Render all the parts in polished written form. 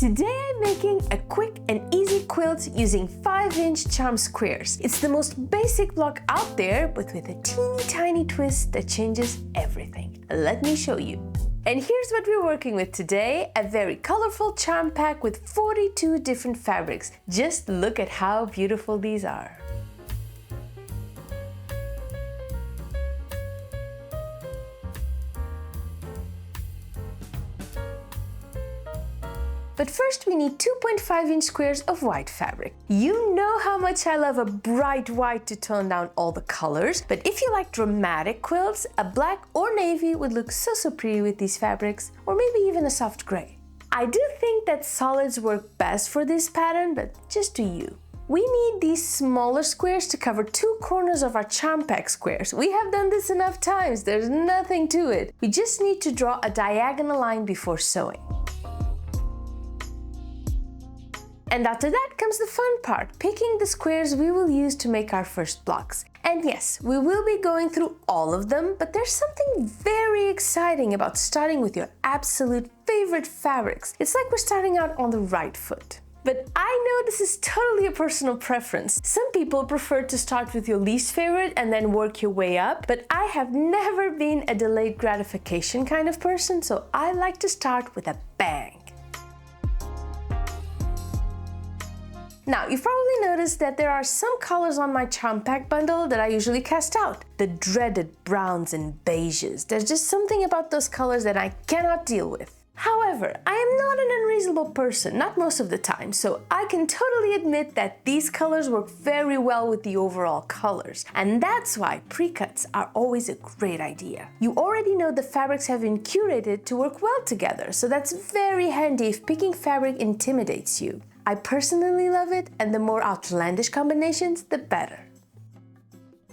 Today I'm making a quick and easy quilt using 5-inch charm squares. It's the most basic block out there, but with a teeny tiny twist that changes everything. Let me show you. And here's what we're working with today, a very colorful charm pack with 42 different fabrics. Just look at how beautiful these are. But first we need 2.5-inch squares of white fabric. You know how much I love a bright white to tone down all the colors, but if you like dramatic quilts, a black or navy would look so pretty with these fabrics, or maybe even a soft gray. I do think that solids work best for this pattern, but just do you. We need these smaller squares to cover 2 corners of our charm pack squares. We have done this enough times, there's nothing to it. We just need to draw a diagonal line before sewing. And after that comes the fun part, picking the squares we will use to make our first blocks. And yes, we will be going through all of them, but there's something very exciting about starting with your absolute favorite fabrics. It's like we're starting out on the right foot. But I know this is totally a personal preference. Some people prefer to start with your least favorite and then work your way up, but I have never been a delayed gratification kind of person, so I like to start with a bang. Now, you've probably noticed that there are some colors on my charm pack bundle that I usually cast out. The dreaded browns and beiges. There's just something about those colors that I cannot deal with. However, I am not an unreasonable person, not most of the time, so I can totally admit that these colors work very well with the overall colors. And that's why pre-cuts are always a great idea. You already know the fabrics have been curated to work well together, so that's very handy if picking fabric intimidates you. I personally love it, and the more outlandish combinations, the better.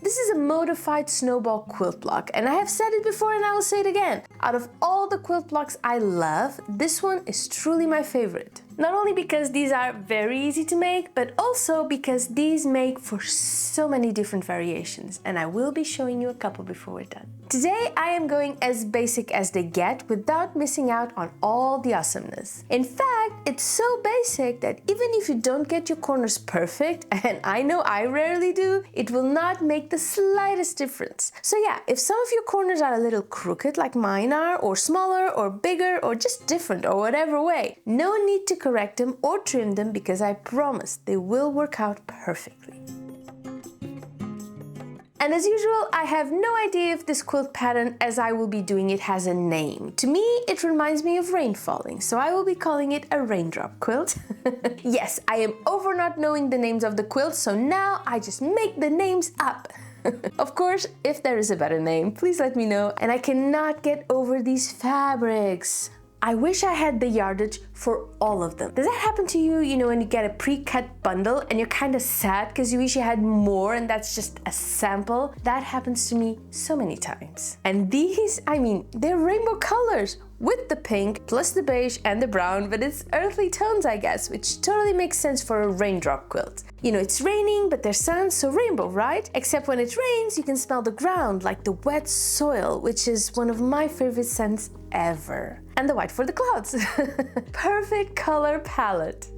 This is a modified snowball quilt block, and I have said it before and I will say it again. Out of all the quilt blocks I love, this one is truly my favorite. Not only because these are very easy to make, but also because these make for so many different variations, and I will be showing you a couple before we're done. Today I am going as basic as they get without missing out on all the awesomeness. In fact, it's so basic that even if you don't get your corners perfect, and I know I rarely do, it will not make the slightest difference. So yeah, if some of your corners are a little crooked like mine are, or smaller or bigger or just different or whatever way, no need to correct them or trim them because I promise they will work out perfectly. And as usual, I have no idea if this quilt pattern, as I will be doing it, has a name. To me, it reminds me of rain falling, so I will be calling it a raindrop quilt. Yes, I am over not knowing the names of the quilts, so now I just make the names up. Of course, if there is a better name, please let me know. And I cannot get over these fabrics. I wish I had the yardage for all of them. Does that happen to you, when you get a pre-cut bundle and you're kind of sad because you wish you had more and that's just a sample? That happens to me so many times. And these, they're rainbow colors with the pink plus the beige and the brown, but it's earthly tones, I guess, which totally makes sense for a raindrop quilt. It's raining, but there's sun, so rainbow, right? Except when it rains, you can smell the ground, like the wet soil, which is one of my favorite scents ever. And the white for the clouds. Perfect color palette.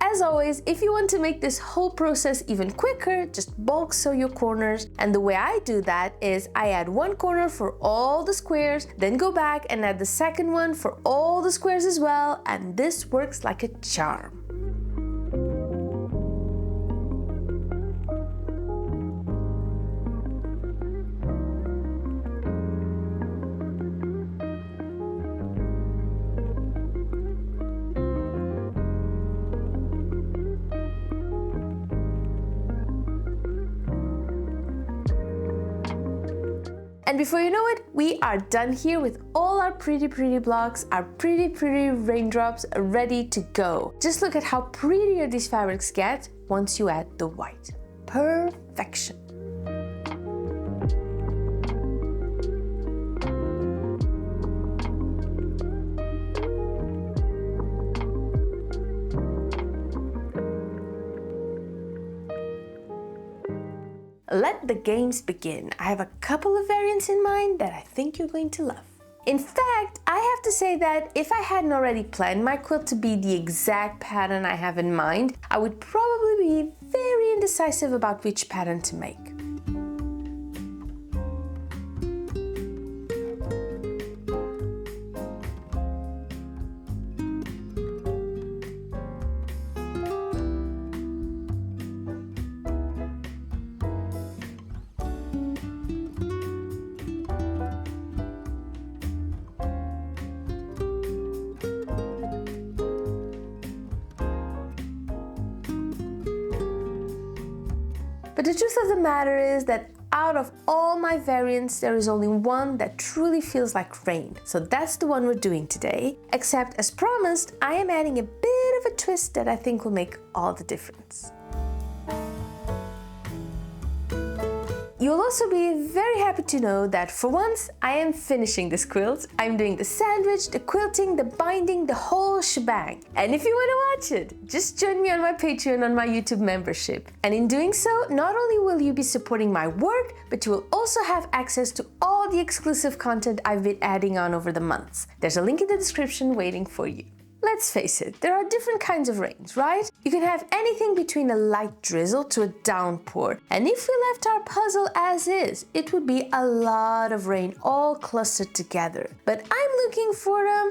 As always, if you want to make this whole process even quicker, just bulk sew your corners. And the way I do that is I add one corner for all the squares, then go back and add the second one for all the squares as well, and this works like a charm. And before you know it, we are done here with all our pretty blocks, our pretty raindrops ready to go. Just look at how prettier these fabrics get once you add the white. Perfection. Let the games begin. I have a couple of variants in mind that I think you're going to love. In fact, I say that if I hadn't already planned my quilt to be the exact pattern I have in mind, I would probably be very indecisive about which pattern to make. But the truth of the matter is that out of all my variants, there is only one that truly feels like rain. So that's the one we're doing today. Except as promised, I am adding a bit of a twist that I think will make all the difference. You'll also be very happy to know that for once I am finishing this quilt. I'm doing the sandwich, the quilting, the binding, the whole shebang. And if you want to watch it, just join me on my Patreon on my YouTube membership. And in doing so, not only will you be supporting my work, but you will also have access to all the exclusive content I've been adding on over the months. There's a link in the description waiting for you. Let's face it, there are different kinds of rains, right? You can have anything between a light drizzle to a downpour. And if we left our puzzle as is, it would be a lot of rain all clustered together. But I'm looking for a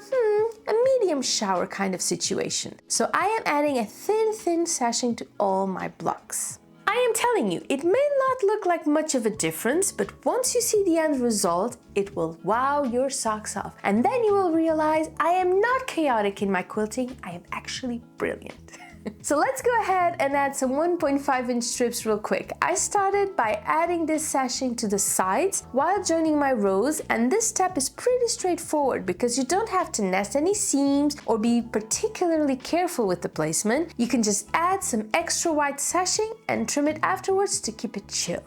medium shower kind of situation. So I am adding a thin sashing to all my blocks. I am telling you, it may not look like much of a difference, but once you see the end result, it will wow your socks off. And then you will realize I am not chaotic in my quilting, I am actually brilliant. So let's go ahead and add some 1.5-inch strips real quick. I started by adding this sashing to the sides while joining my rows, and this step is pretty straightforward because you don't have to nest any seams or be particularly careful with the placement. You can just add some extra white sashing and trim it afterwards to keep it chill.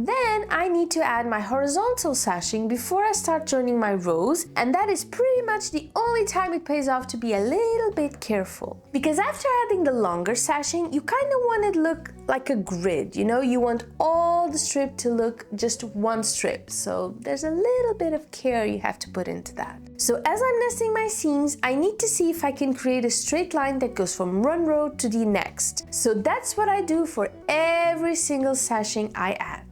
Then I need to add my horizontal sashing before I start joining my rows, and that is pretty much the only time it pays off to be a little bit careful. Because after adding the longer sashing, you kind of want it to look like a grid, you know? You want all the strip to look just one strip, so there's a little bit of care you have to put into that. So as I'm nesting my seams, I need to see if I can create a straight line that goes from one row to the next. So that's what I do for every single sashing I add.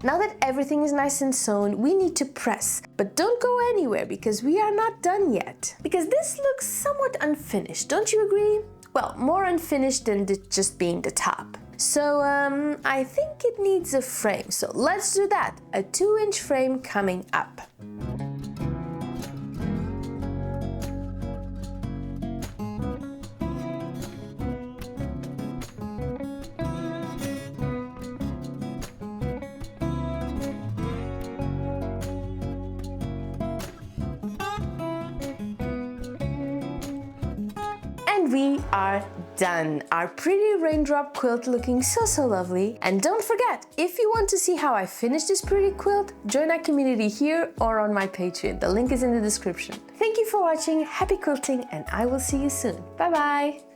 Now that everything is nice and sewn, we need to press. But don't go anywhere because we are not done yet. Because this looks somewhat unfinished, don't you agree? Well, more unfinished than just being the top. So I think it needs a frame. So let's do that. A 2-inch frame coming up. And we are done. Our pretty raindrop quilt looking so lovely. And don't forget, if you want to see how I finish this pretty quilt, join our community here or on my Patreon. The link is in the description. Thank you for watching, happy quilting, and I will see you soon. Bye bye!